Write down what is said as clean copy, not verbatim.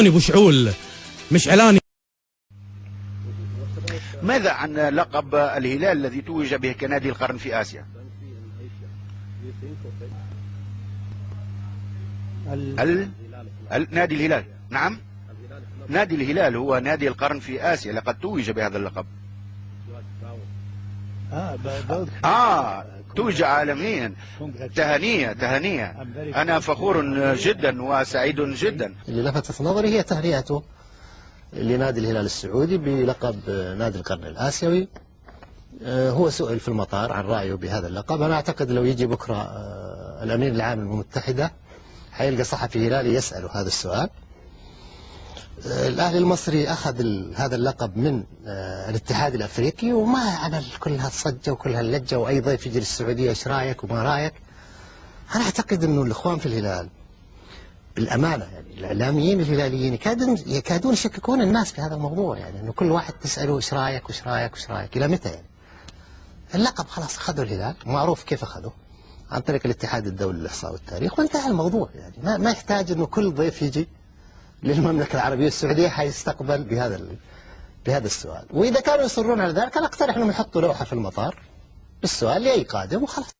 ابو شعول مشعلاني. ماذا عن لقب الهلال الذي توج به كنادي القرن في آسيا؟ نادي الهلال، نعم، نادي الهلال هو نادي القرن في آسيا، لقد توج بهذا اللقب. توج عالميا. تهنية. أنا فخور جدا وسعيد جدا. اللي لفتت نظري هي تهنئته لنادي الهلال السعودي بلقب نادي القرن الآسيوي. هو سئل في المطار عن رأيه بهذا اللقب. أنا أعتقد لو يجي بكرة الأمين العام للأمم المتحدة حيلقى صحفي هلالي يسأله هذا السؤال. الأهلي المصري أخذ هذا اللقب من الاتحاد الأفريقي وما عمل كل هالصجة وكل هاللجة وأي ضيف يجي للسعودية إيش رأيك وما رأيك. أنا أعتقد أنه الإخوان في الهلال بالأمانة يعني الإعلاميين الهلاليين يكادون يشككون الناس في هذا الموضوع، يعني أنه كل واحد تسأله إيش رأيك وإيش رأيك وإيش رأيك إلى متى يعني. اللقب خلاص أخذوا الهلال، معروف كيف أخذوه عن طريق الاتحاد الدولي للإحصاء والتاريخ وانتهى الموضوع. يعني ما يحتاج أنه كل ضيف يجي للمملكة العربية السعودية حيستقبل بهذا السؤال. وإذا كانوا يصرون على ذلك أنا أقترح أنهم يحطوا لوحة في المطار بالسؤال لأي قادم وخلاص.